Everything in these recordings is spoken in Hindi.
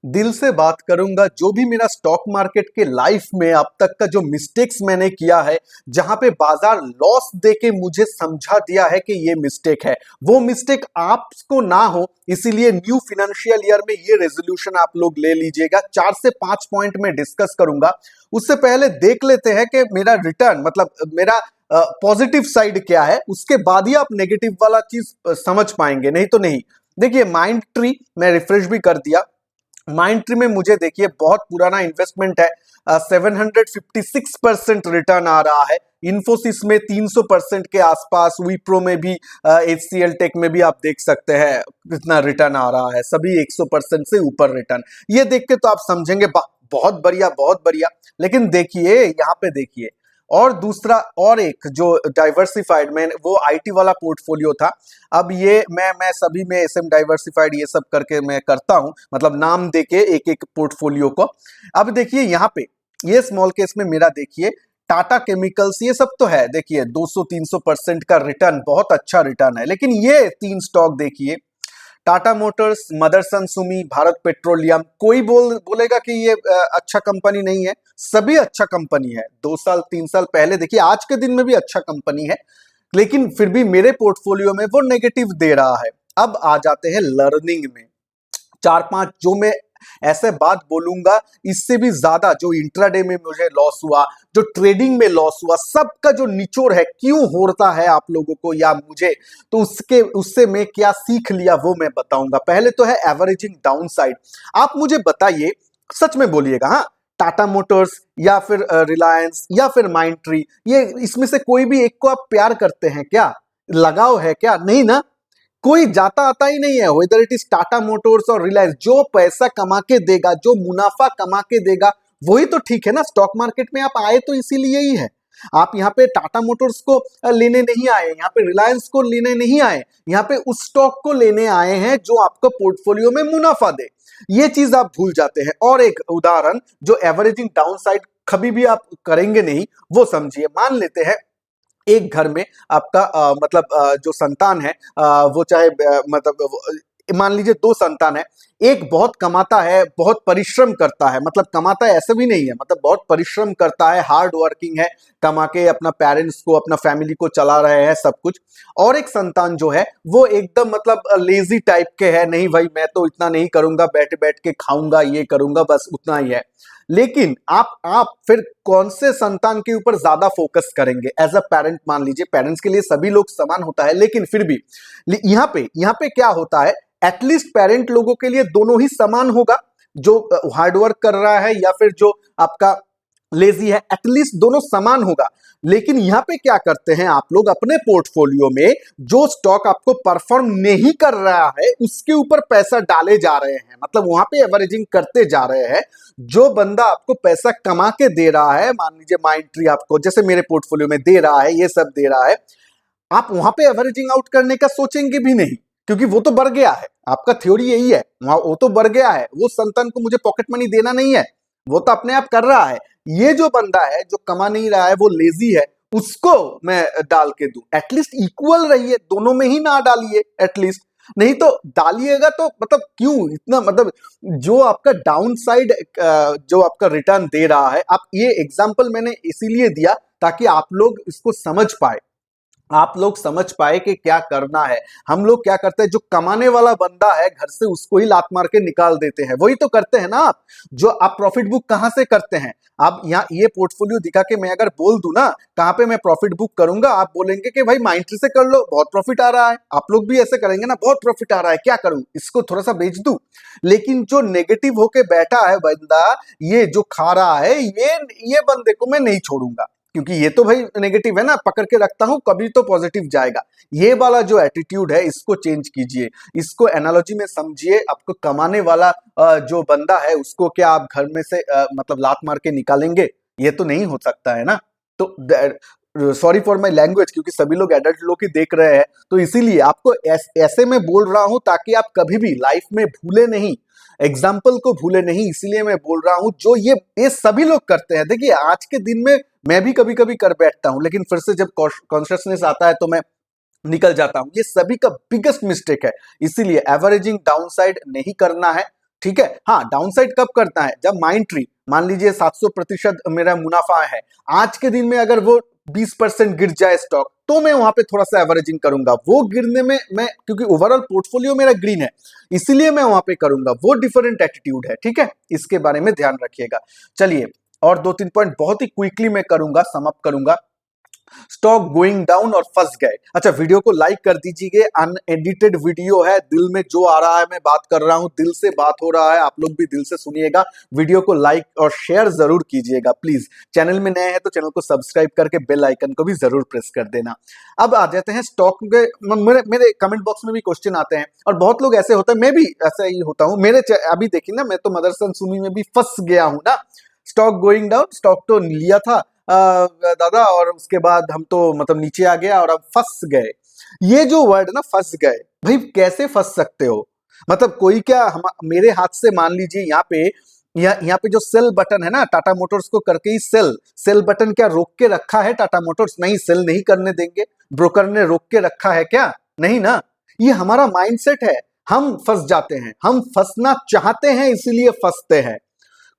दिल से बात करूंगा। जो भी मेरा स्टॉक मार्केट के लाइफ में अब तक का जो मिस्टेक्स मैंने किया है, जहां पे बाजार लॉस देके मुझे समझा दिया है कि ये मिस्टेक है, वो मिस्टेक आपको ना हो, इसीलिए न्यू फाइनेंशियल ईयर में ये रेजोल्यूशन आप लोग ले लीजिएगा। 4 से 5 पॉइंट में डिस्कस करूंगा। उससे पहले देख लेते हैं कि मेरा रिटर्न मतलब मेरा पॉजिटिव साइड क्या है, उसके बाद ही आप नेगेटिव वाला चीज समझ पाएंगे, नहीं तो नहीं। देखिए, माइंड ट्री मैं रिफ्रेश भी कर दिया। माइंड ट्री में मुझे देखिए बहुत पुराना इन्वेस्टमेंट है, 756% रिटर्न आ रहा है। इन्फोसिस में 300% के आसपास, विप्रो में भी, HCL टेक में भी आप देख सकते हैं कितना रिटर्न आ रहा है, सभी 100% से ऊपर रिटर्न। ये देख के तो आप समझेंगे वाह बहुत बढ़िया बहुत बढ़िया। लेकिन देखिए यहाँ पे देखिए, और दूसरा और एक जो डाइवर्सिफाइड में वो आईटी वाला पोर्टफोलियो था। अब ये मैं सभी में एसएम डाइवर्सिफाइड ये सब करके मैं करता हूं, मतलब नाम देके एक एक पोर्टफोलियो को। अब देखिए यहाँ पे ये स्मॉल केस में मेरा देखिए टाटा केमिकल्स, ये सब तो है, देखिए 200-300% का रिटर्न, बहुत अच्छा रिटर्न है। लेकिन ये 3 स्टॉक देखिए, टाटा मोटर्स, मदरसन सुमी, भारत पेट्रोलियम, कोई बोलेगा कि ये अच्छा कंपनी नहीं है? सभी अच्छा कंपनी है। 2 साल 3 साल पहले देखिए, आज के दिन में भी अच्छा कंपनी है, लेकिन फिर भी मेरे पोर्टफोलियो में वो नेगेटिव दे रहा है। अब आ जाते हैं लर्निंग में। 4-5 जो मैं ऐसे बात बोलूंगा, इससे भी ज्यादा जो इंट्राडे में मुझे लॉस हुआ, जो ट्रेडिंग में लॉस हुआ, सबका जो निचोड़ है क्यों होता है आप लोगों को या मुझे, तो उससे मैं क्या सीख लिया वो मैं बताऊंगा। पहले तो है एवरेजिंग डाउन साइड। आप मुझे बताइए, सच में बोलिएगा, हाँ, टाटा मोटर्स या फिर रिलायंस या फिर माइंड ट्री, ये इसमें से कोई भी एक को आप प्यार करते हैं क्या? लगाव है क्या? नहीं ना। कोई जाता आता ही नहीं है। Whether it is Tata Motors और रिलायंस, जो पैसा कमा के देगा, जो मुनाफा कमा के देगा, वही तो ठीक है ना। स्टॉक मार्केट में आप आए तो इसीलिए ही है। आप यहाँ पे टाटा मोटर्स को लेने नहीं आए, यहाँ पे रिलायंस को लेने नहीं आए, यहाँ पे उस स्टॉक को लेने आए हैं जो आपको पोर्टफोलियो में मुनाफा दे। ये चीज आप भूल जाते हैं। और एक उदाहरण, जो एवरेजिंग डाउन साइड कभी भी आप करेंगे नहीं, वो समझिए। मान लेते हैं एक घर में आपका जो संतान है, वो चाहे मान लीजिए 2 संतान है। एक बहुत कमाता है, बहुत परिश्रम करता है, मतलब कमाता है ऐसा भी नहीं है, मतलब बहुत परिश्रम करता है, हार्ड वर्किंग है, कमा के अपना पेरेंट्स को, अपना फैमिली को चला रहे हैं सब कुछ। और एक संतान जो है वो एकदम लेजी टाइप के है, नहीं भाई मैं तो इतना नहीं करूंगा, बैठ बैठ के खाऊंगा, ये करूंगा, बस उतना ही है। लेकिन आप फिर कौन से संतान के ऊपर ज्यादा फोकस करेंगे एज अ पेरेंट? मान लीजिए पेरेंट्स के लिए सभी लोग समान होता है, लेकिन फिर भी यहाँ पे क्या होता है, एटलीस्ट पेरेंट लोगों के लिए दोनों ही समान होगा, जो हार्डवर्क कर रहा है या फिर जो आपका लेजी है, एटलीस्ट दोनों समान होगा। लेकिन यहां पे क्या करते हैं आप लोग, अपने पोर्टफोलियो में जो स्टॉक आपको परफॉर्म नहीं कर रहा है उसके ऊपर पैसा डाले जा रहे हैं, मतलब वहां पे एवरेजिंग करते जा रहे हैं। जो बंदा आपको पैसा कमा के दे रहा है, मान लीजिए माइंड ट्री आपको जैसे मेरे पोर्टफोलियो में दे रहा है, ये सब दे रहा है, आप वहां पे एवरेजिंग आउट करने का सोचेंगे भी नहीं, क्योंकि वो तो बढ़ गया है। आपका थ्योरी यही है, वहां वो तो बढ़ गया है, वो संतान को मुझे पॉकेट मनी देना नहीं है, वो तो अपने आप कर रहा है। ये जो बंदा है जो कमा नहीं रहा है, वो लेजी है, उसको मैं डाल के दूं। एटलीस्ट इक्वल रहिए, दोनों में ही ना डालिए एटलीस्ट। नहीं तो डालिएगा तो मतलब क्यों इतना, मतलब जो आपका डाउन साइड जो आपका रिटर्न दे रहा है, आप ये एग्जांपल मैंने इसीलिए दिया ताकि आप लोग इसको समझ पाए, आप लोग समझ पाए कि क्या करना है। हम लोग क्या करते हैं, जो कमाने वाला बंदा है घर से, उसको ही लात मार के निकाल देते हैं, वही तो करते हैं ना आप। जो आप प्रॉफिट बुक कहां से करते हैं? आप यहाँ ये पोर्टफोलियो दिखा के मैं अगर बोल दूं ना कहां पे मैं प्रॉफिट बुक करूंगा, आप बोलेंगे कि भाई माइंट्री से कर लो, बहुत प्रॉफिट आ रहा है। आप लोग भी ऐसे करेंगे ना, बहुत प्रॉफिट आ रहा है, क्या करूं, इसको थोड़ा सा बेच दूं। लेकिन जो नेगेटिव होके बैठा है बंदा, ये जो खा रहा है, ये बंदे को मैं नहीं छोड़ूंगा, क्योंकि ये तो भाई नेगेटिव है ना, पकड़ के रखता हूं, कभी तो पॉजिटिव जाएगा। ये वाला जो एटीट्यूड है इसको चेंज कीजिए, इसको एनालॉजी में समझिए। आपको कमाने वाला जो बंदा है उसको क्या आप घर में से लात मार के निकालेंगे? ये तो नहीं हो सकता है ना। तो सॉरी फॉर माई लैंग्वेज, क्योंकि सभी लोग एडल्ट लोग ही देख रहे हैं, तो इसीलिए आपको ऐसे में बोल रहा हूं ताकि आप कभी भी लाइफ में भूले नहीं, एग्जाम्पल को भूले नहीं, इसीलिए मैं बोल रहा हूं। जो ये सभी लोग करते हैं, देखिए आज के दिन में मैं भी कभी कभी कर बैठता हूं, लेकिन फिर से जब कॉन्शियसनेस आता है तो मैं निकल जाता हूं। ये सभी का बिगेस्ट मिस्टेक है, इसीलिए एवरेजिंग डाउनसाइड नहीं करना है। ठीक है। हाँ, डाउनसाइड कब करता है, जब माइंड ट्री मान लीजिए 700% मेरा मुनाफा है, आज के दिन में अगर वो 20% गिर जाए स्टॉक, तो मैं वहां पे थोड़ा सा एवरेजिंग करूंगा। वो गिरने में मैं, क्योंकि ओवरऑल पोर्टफोलियो मेरा ग्रीन है, इसीलिए मैं वहां पे करूंगा। वो डिफरेंट एटीट्यूड है, ठीक है, इसके बारे में ध्यान रखिएगा। चलिए, और 2-3 पॉइंट बहुत ही क्विकली मैं करूंगा, सम अप करूंगा। स्टॉक गोइंग डाउन और फंस गए। अच्छा, वीडियो को लाइक कर दीजिए, अनएडिटेड वीडियो है, दिल में जो आ रहा है मैं बात कर रहा हूं, दिल से बात हो रहा है, आप लोग भी दिल से सुनिएगा। वीडियो को लाइक और शेयर जरूर कीजिएगा प्लीज। चैनल में नए हैं तो चैनल को सब्सक्राइब करके बेल आइकन को भी जरूर प्रेस कर देना। अब आ जाते हैं स्टॉक के, मेरे कमेंट बॉक्स में भी क्वेश्चन आते हैं, और बहुत लोग ऐसे होते हैं, मैं भी ऐसे ही होता हूं। अभी देखिए ना, मैं तो मदरसन सुमी में भी फंस गया हूं ना। स्टॉक गोइंग डाउन, स्टॉक तो लिया था दादा, और उसके बाद हम तो मतलब नीचे आ गया और अब फंस गए। ये जो वर्ड ना, फंस गए, भाई कैसे फंस सकते हो? मतलब कोई क्या मेरे हाथ से मान लीजिए यहाँ पे जो सेल बटन है ना, टाटा मोटर्स को करके ही सेल बटन क्या रोक के रखा है टाटा मोटर्स? नहीं, सेल नहीं करने देंगे। ब्रोकर ने रोक के रखा है क्या? नहीं ना। ये हमारा माइंडसेट है, हम फंस जाते हैं, हम फंसना चाहते हैं इसीलिए फंसते हैं।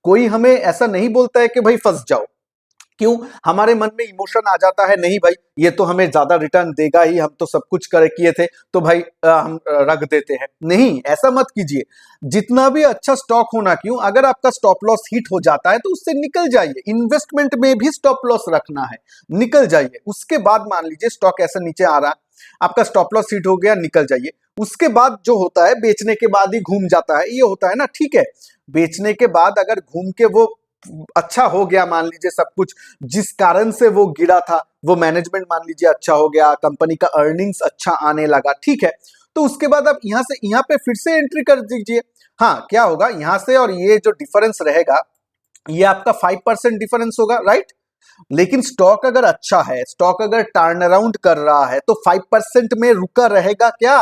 कोई हमें ऐसा नहीं बोलता है कि भाई फंस जाओ। क्यों? हमारे मन में इमोशन आ जाता है, नहीं भाई ये तो हमें ज्यादा रिटर्न देगा ही, हम तो सब कुछ कर किए थे, तो भाई हम रख देते हैं। नहीं, ऐसा मत कीजिए। जितना भी अच्छा स्टॉक होना क्यों, अगर आपका स्टॉप लॉस हिट हो जाता है तो उससे निकल जाइए। इन्वेस्टमेंट में भी स्टॉप लॉस रखना है, निकल जाइए। उसके बाद मान लीजिए स्टॉक ऐसा नीचे आ रहा, आपका स्टॉप लॉस हिट हो गया, निकल जाइए। उसके बाद जो होता है, बेचने के बाद ही घूम जाता है, ये होता है ना, ठीक है। बेचने के बाद अगर घूम के वो अच्छा हो गया, मान लीजिए सब कुछ जिस कारण से वो गिरा था, वो मैनेजमेंट मान लीजिए अच्छा हो गया, कंपनी का अर्निंग्स अच्छा आने लगा, ठीक है, तो उसके बाद आप यहां से यहां पे फिर से एंट्री कर दीजिए। हाँ, क्या होगा यहां से और ये जो डिफरेंस रहेगा, ये आपका 5% डिफरेंस होगा, राइट। लेकिन स्टॉक अगर अच्छा है, स्टॉक अगर टर्न अराउंड कर रहा है, तो 5% में रुका रहेगा क्या?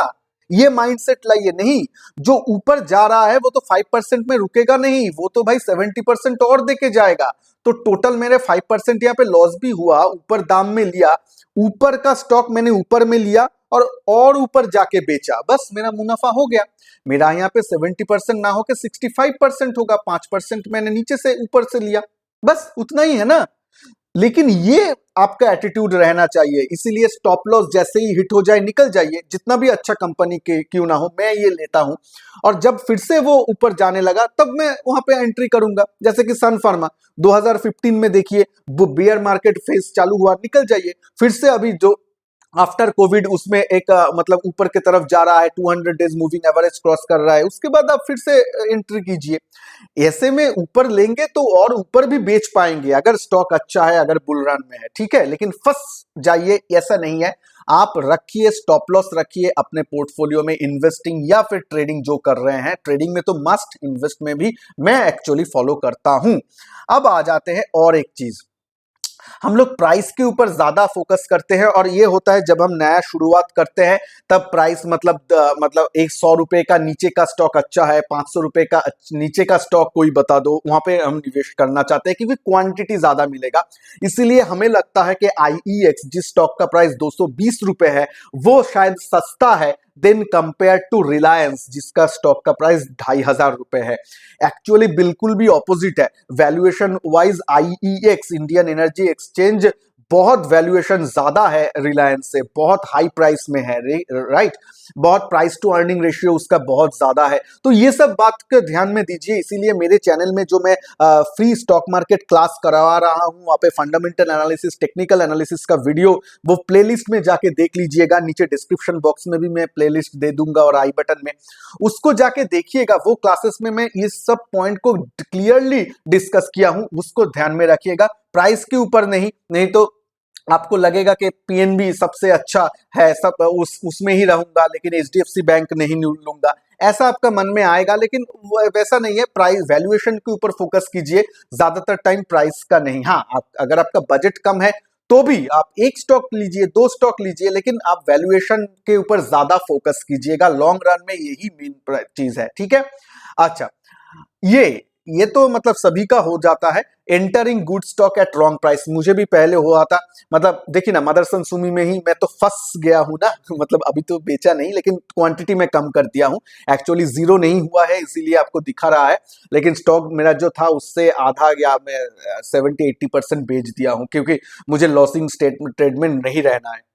ये माइंडसेट लाइए। नहीं, जो ऊपर जा रहा है वो तो 5% में रुकेगा नहीं, वो तो भाई 70% और देके जाएगा। तो टोटल मेरे 5% यहाँ पे लॉस भी हुआ, ऊपर दाम में लिया, ऊपर का स्टॉक मैंने ऊपर में लिया और ऊपर जाके बेचा, बस मेरा मुनाफा हो गया। मेरा यहाँ पे 70% ना होकर 65% होगा, 5% मैंने नीचे से ऊपर से लिया, बस उतना ही है ना। लेकिन ये आपका एटीट्यूड रहना चाहिए, इसीलिए स्टॉप लॉस जैसे ही हिट हो जाए निकल जाइए, जितना भी अच्छा कंपनी के क्यों ना हो, मैं ये लेता हूं। और जब फिर से वो ऊपर जाने लगा, तब मैं वहां पे एंट्री करूंगा। जैसे कि सन फार्मा 2015 में देखिए, वो बेयर मार्केट फेज चालू हुआ, निकल जाइए। फिर से अभी जो आफ्टर कोविड उसमें एक मतलब ऊपर की तरफ जा रहा है, 200 डेज मूविंग एवरेज क्रॉस कर रहा है, उसके बाद आप फिर से एंट्री कीजिए। ऐसे में ऊपर लेंगे तो और ऊपर भी बेच पाएंगे अगर स्टॉक अच्छा है, अगर बुल रन में है, ठीक है। लेकिन फंस जाइए ऐसा नहीं है। आप रखिए, स्टॉप लॉस रखिए अपने पोर्टफोलियो में, इन्वेस्टिंग या फिर ट्रेडिंग जो कर रहे हैं। ट्रेडिंग में तो मस्ट, इन्वेस्ट में भी मैं एक्चुअली फॉलो करता हूं। अब आ जाते हैं और एक चीज, हम लोग प्राइस के ऊपर ज्यादा फोकस करते हैं, और ये होता है जब हम नया शुरुआत करते हैं, तब प्राइस मतलब एक 100 रुपए का नीचे का स्टॉक अच्छा है, 500 रुपए का नीचे का स्टॉक कोई बता दो, वहां पे हम निवेश करना चाहते हैं क्योंकि क्वांटिटी ज्यादा मिलेगा। इसीलिए हमें लगता है कि आईईएक्स जिस स्टॉक का प्राइस 220 रुपए है, वो शायद सस्ता है देन कंपेयर टू रिलायंस जिसका स्टॉक का प्राइस 2500 रुपए है। एक्चुअली बिल्कुल भी ऑपोजिट है। Valuation wise IEX, Indian energy exchange, बहुत वैल्यूएशन ज्यादा है रिलायंस से, बहुत हाई प्राइस में है, राइट। बहुत प्राइस टू अर्निंग रेशियो उसका बहुत ज्यादा है। तो ये सब बात का ध्यान में दीजिए। इसीलिए मेरे चैनल में जो मैं फ्री स्टॉक मार्केट क्लास करवा रहा हूं, वहां पे फंडामेंटल एनालिसिस, टेक्निकल एनालिसिस का वीडियो, वो प्लेलिस्ट में जाके देख लीजिएगा। नीचे डिस्क्रिप्शन बॉक्स में भी मैं प्लेलिस्ट दे दूंगा और आई बटन में, उसको जाके देखिएगा। वो क्लासेस में मैं इस सब पॉइंट को क्लियरली डिस्कस किया हूं, उसको ध्यान में रखिएगा। प्राइस के ऊपर नहीं तो आपको लगेगा कि पीएनबी सबसे अच्छा है, सब उसमें ही रहूंगा, लेकिन एचडीएफसी बैंक नहीं लूंगा, ऐसा आपका मन में आएगा। लेकिन वैसा नहीं है। प्राइस वैल्यूएशन के ऊपर फोकस कीजिए, ज्यादातर टाइम प्राइस का नहीं। हाँ, अगर आपका बजट कम है तो भी आप एक स्टॉक लीजिए, 2 स्टॉक लीजिए, लेकिन आप वैल्यूएशन के ऊपर ज्यादा फोकस कीजिएगा। लॉन्ग रन में यही मेन चीज है, ठीक है। अच्छा, ये तो मतलब सभी का हो जाता है, entering good stock at wrong price. मुझे भी पहले हुआ था, मतलब देखिए ना, मदरसन सुमी में ही मैं तो फंस गया हूं ना मतलब अभी तो बेचा नहीं, लेकिन क्वांटिटी में कम कर दिया हूं। एक्चुअली जीरो नहीं हुआ है, इसीलिए आपको दिखा रहा है, लेकिन स्टॉक मेरा जो था उससे आधा या मैं 70-80% बेच दिया हूं, क्योंकि मुझे लॉसिंग ट्रेड में नहीं रहना है।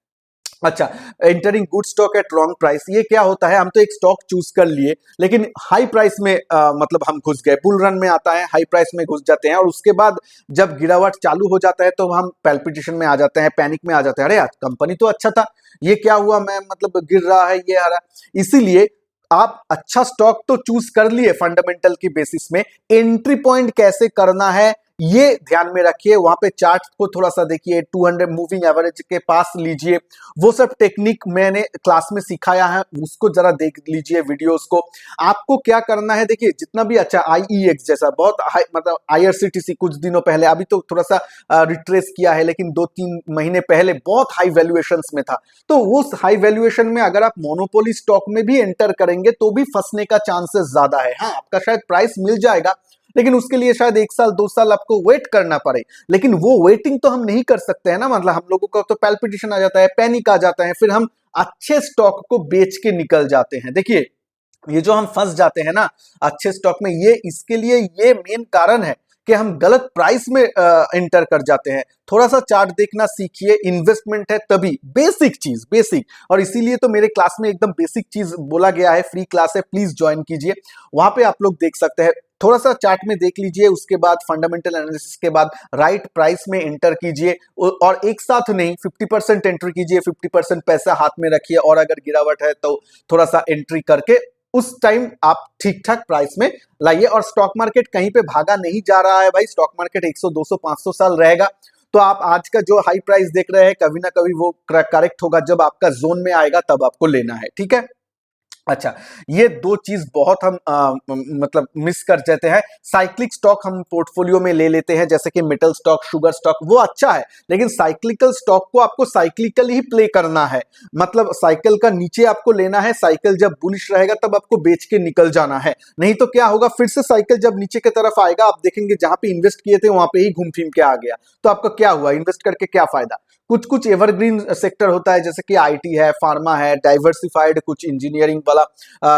अच्छा, entering good stock at wrong price, ये क्या होता है, हम तो एक स्टॉक चूज कर लिए, लेकिन हाई प्राइस में मतलब हम घुस गए, बुल रन में आता है, हाई प्राइस में घुस जाते हैं, और उसके बाद जब गिरावट चालू हो जाता है तो हम पैल्पिटेशन में आ जाते हैं, पैनिक में आ जाते हैं, अरे यार कंपनी तो अच्छा था, ये क्या हुआ, मैं मतलब गिर रहा है, ये आ रहा है। इसीलिए आप अच्छा स्टॉक तो चूज कर लिए फंडामेंटल की बेसिस में, एंट्री पॉइंट कैसे करना है ये ध्यान में रखिए। वहां पे चार्ट को थोड़ा सा देखिए, 200 मूविंग एवरेज के पास लीजिए, वो सब टेक्निक मैंने क्लास में सिखाया है, उसको जरा देख लीजिए वीडियोस को। आपको क्या करना है, देखिए जितना भी अच्छा आईईएक्स जैसा बहुत हाई, मतलब आईआरसीटीसी कुछ दिनों पहले, अभी तो थोड़ा सा रिट्रेस किया है, लेकिन 2-3 महीने पहले बहुत हाई वैल्यूएशंस में था। तो उस हाई वैल्यूएशन में अगर आप मोनोपोली स्टॉक में भी एंटर करेंगे तो भी फंसने का चांसेस ज्यादा है। हाँ, आपका शायद प्राइस मिल जाएगा, लेकिन उसके लिए शायद 1 साल 2 साल आपको वेट करना पड़े, लेकिन वो वेटिंग तो हम नहीं कर सकते हैं ना, मतलब हम लोगों का तो पैल्पिटेशन आ जाता है, पैनिक आ जाता है, फिर हम अच्छे स्टॉक को बेच के निकल जाते हैं। देखिए, ये जो हम फंस जाते हैं ना अच्छे स्टॉक में, ये इसके लिए ये मेन कारण है कि हम गलत प्राइस में एंटर कर जाते हैं। थोड़ा सा चार्ट देखना सीखिए, इन्वेस्टमेंट है तभी, बेसिक चीज, बेसिक, और इसीलिए तो मेरे क्लास में एकदम बेसिक चीज बोला गया है, फ्री क्लास है, प्लीज ज्वाइन कीजिए। वहां पे आप लोग देख सकते हैं, थोड़ा सा चार्ट में देख लीजिए, उसके बाद फंडामेंटल एनालिसिस के बाद राइट प्राइस में एंटर कीजिए, और एक साथ नहीं, 50% एंट्री कीजिए, 50% पैसा हाथ में रखिए, और अगर गिरावट है तो थोड़ा सा एंट्री करके उस टाइम आप ठीक ठाक प्राइस में लाइए। और स्टॉक मार्केट कहीं पे भागा नहीं जा रहा है भाई, स्टॉक मार्केट 100 200 500 साल रहेगा। तो आप आज का जो हाई प्राइस देख रहे हैं, कभी ना कभी वो करेक्ट होगा, जब आपका जोन में आएगा तब आपको लेना है, ठीक है। अच्छा, ये दो चीज बहुत हम मतलब मिस कर जाते हैं। साइक्लिक स्टॉक हम पोर्टफोलियो में ले लेते हैं, जैसे कि मेटल स्टॉक, शुगर स्टॉक, वो अच्छा है, लेकिन साइक्लिकल स्टॉक को आपको साइक्लिकल ही प्ले करना है, मतलब साइकिल का नीचे आपको लेना है, साइकिल जब बुलिश रहेगा तब आपको बेच के निकल जाना है। नहीं तो क्या होगा, फिर से साइकिल जब नीचे की तरफ आएगा, आप देखेंगे जहां पे इन्वेस्ट किए थे वहां पे ही घूम फिर के आ गया, तो आपका क्या हुआ, इन्वेस्ट करके क्या फायदा। कुछ कुछ एवरग्रीन सेक्टर होता है, जैसे कि आईटी है, फार्मा है, डाइवर्सिफाइड कुछ इंजीनियरिंग वाला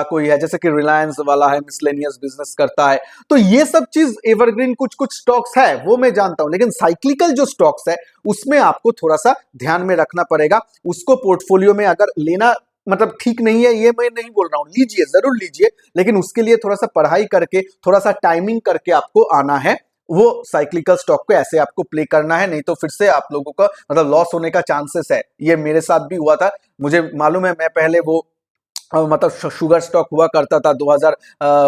कोई है, जैसे कि रिलायंस वाला है, मिसलेनियस बिजनेस करता है, तो ये सब चीज एवरग्रीन कुछ कुछ स्टॉक्स है, वो मैं जानता हूं, लेकिन साइक्लिकल जो स्टॉक्स है उसमें आपको थोड़ा सा ध्यान में रखना पड़ेगा। उसको पोर्टफोलियो में अगर लेना मतलब ठीक नहीं है, ये मैं नहीं बोल रहा हूं, लीजिए, जरूर लीजिए, लेकिन उसके लिए थोड़ा सा पढ़ाई करके, थोड़ा सा टाइमिंग करके आपको आना है। वो साइक्लिकल स्टॉक को ऐसे आपको प्ले करना है, नहीं तो फिर से आप लोगों का मतलब लॉस होने का चांसेस है। ये मेरे साथ भी हुआ था, मुझे मालूम है, मैं पहले वो मतलब शुगर स्टॉक हुआ करता था 2000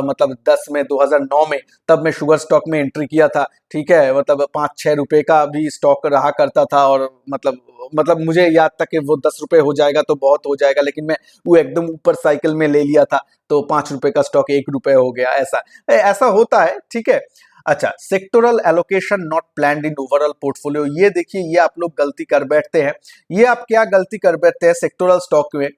मतलब 10 में, 2009 में, तब मैं शुगर स्टॉक में एंट्री किया था, ठीक है, मतलब 5-6 रुपए का भी स्टॉक रहा करता था, और मतलब मुझे याद था कि वो 10 रुपए हो जाएगा तो बहुत हो जाएगा, लेकिन मैं वो एकदम ऊपर साइकिल में ले लिया था, तो 5 रुपए का स्टॉक 1 रुपए हो गया, ऐसा ऐसा होता है, ठीक है। अच्छा, sectoral allocation not planned in overall portfolio, ये देखिए, ये आप लोग गलती कर बैठते हैं। ये आप क्या गलती कर बैठते हैं सेक्टोरल स्टॉक में,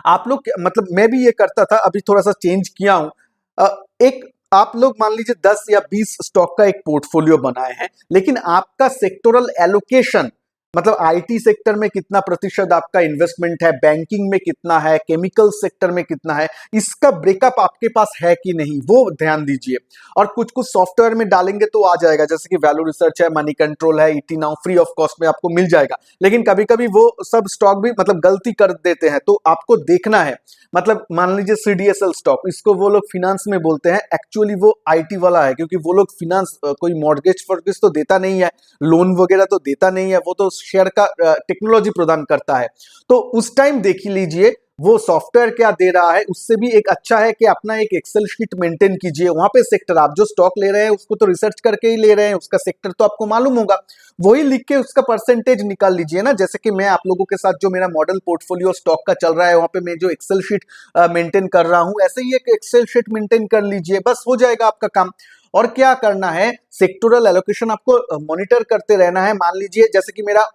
आप लोग मतलब मैं भी ये करता था, अभी थोड़ा सा चेंज किया हूं। एक आप लोग मान लीजिए 10 या 20 स्टॉक का एक पोर्टफोलियो बनाए हैं, लेकिन आपका सेक्टोरल एलोकेशन मतलब आईटी सेक्टर में कितना प्रतिशत आपका इन्वेस्टमेंट है, बैंकिंग में कितना है, केमिकल सेक्टर में कितना है, इसका ब्रेकअप आपके पास है कि नहीं, वो ध्यान दीजिए। और कुछ कुछ सॉफ्टवेयर में डालेंगे तो आ जाएगा, जैसे कि वैल्यू रिसर्च है, मनी कंट्रोल है, ET now, free of cost में आपको मिल जाएगा, लेकिन कभी कभी वो सब स्टॉक भी मतलब गलती कर देते हैं, तो आपको देखना है। मतलब मान लीजिए सीडीएसएल स्टॉक, इसको वो लोग फिनेंस में बोलते हैं, एक्चुअली वो आईटी वाला है, क्योंकि वो लोग फिनेंस कोई मॉर्गेज फॉर्गेज तो देता नहीं है, लोन वगैरह तो देता नहीं है, वो तो शेयर का टेक्नोलॉजी प्रदान करता है। तो उस टाइम देख लीजिए वो सॉफ्टवेयर क्या दे रहा है, उससे भी एक अच्छा है कि अपना एक एक्सेल शीट मेंटेन कीजिए, वहां पे सेक्टर आप जो स्टॉक ले रहे हैं उसको तो रिसर्च करके ही ले रहे हैं, उसका सेक्टर तो आपको मालूम होगा, वही लिख के उसका परसेंटेज निकाल लीजिए ना। जैसे कि मैं आप लोगों के साथ जो मेरा मॉडल पोर्टफोलियो स्टॉक का चल रहा है, वहां पे मैं जो एक्सेल शीट मेंटेन कर रहा हूं, ऐसे ही एक एक्सेल शीट मेंटेन कर लीजिए, बस हो जाएगा आपका काम। और क्या करना है, सेक्टोरल एलोकेशन आपको मॉनिटर करते रहना है। मान लीजिए जैसे कि मेरा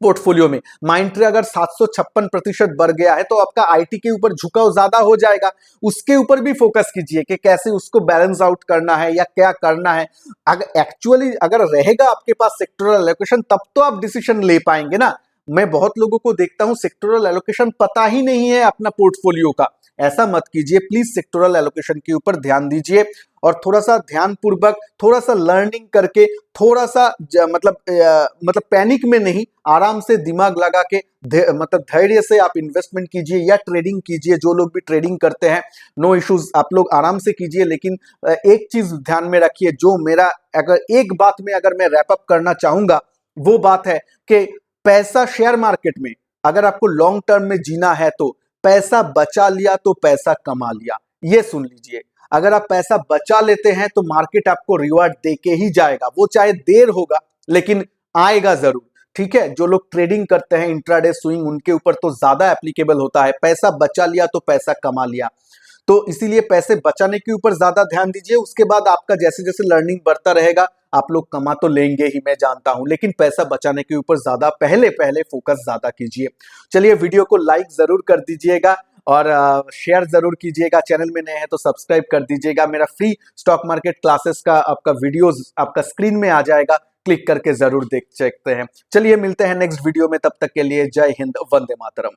पोर्टफोलियो में। माइंडट्री अगर 756% बढ़ गया है तो आपका आईटी के ऊपर झुकाव ज्यादा हो जाएगा, उसके ऊपर भी फोकस कीजिए कि कैसे उसको बैलेंस आउट करना है या क्या करना है। अगर एक्चुअली अगर रहेगा आपके पास सेक्टोरल एलोकेशन तब तो आप डिसीजन ले पाएंगे ना। मैं बहुत लोगों को देखता हूं सेक्टोरल एलोकेशन पता ही नहीं है अपना पोर्टफोलियो का। ऐसा मत कीजिए प्लीज, सेक्टोरल एलोकेशन के ऊपर ध्यान दीजिए और थोड़ा सा ध्यान पूर्वक, थोड़ा सा लर्निंग करके, थोड़ा सा मतलब पैनिक में नहीं, आराम से दिमाग लगा के मतलब धैर्य से आप इन्वेस्टमेंट कीजिए या ट्रेडिंग कीजिए। जो लोग भी ट्रेडिंग करते हैं नो इश्यूज, आप लोग आराम से कीजिए। लेकिन एक चीज ध्यान में रखिए, जो मेरा अगर एक बात में अगर मैं रैप अप करना चाहूंगा वो बात है कि पैसा शेयर मार्केट में अगर आपको लॉन्ग टर्म में जीना है तो पैसा बचा लिया तो पैसा कमा लिया, ये सुन लीजिए। अगर आप पैसा बचा लेते हैं तो मार्केट आपको रिवार्ड दे के ही जाएगा, वो चाहे देर होगा लेकिन आएगा जरूर। ठीक है, जो लोग ट्रेडिंग करते हैं इंट्राडे स्विंग उनके ऊपर तो ज्यादा एप्लीकेबल होता है, पैसा बचा लिया तो पैसा कमा लिया। तो इसीलिए पैसे बचाने के ऊपर ज्यादा ध्यान दीजिए। उसके बाद आपका जैसे जैसे लर्निंग बढ़ता रहेगा आप लोग कमा तो लेंगे ही, मैं जानता हूं, लेकिन पैसा बचाने के ऊपर ज्यादा पहले पहले फोकस ज्यादा कीजिए। चलिए, वीडियो को लाइक जरूर कर दीजिएगा और शेयर जरूर कीजिएगा। चैनल में नए हैं तो सब्सक्राइब कर दीजिएगा। मेरा फ्री स्टॉक मार्केट क्लासेस का आपका वीडियोस आपका स्क्रीन में आ जाएगा, क्लिक करके जरूर देख सकते हैं। चलिए मिलते हैं नेक्स्ट वीडियो में, तब तक के लिए जय हिंद, वंदे मातरम।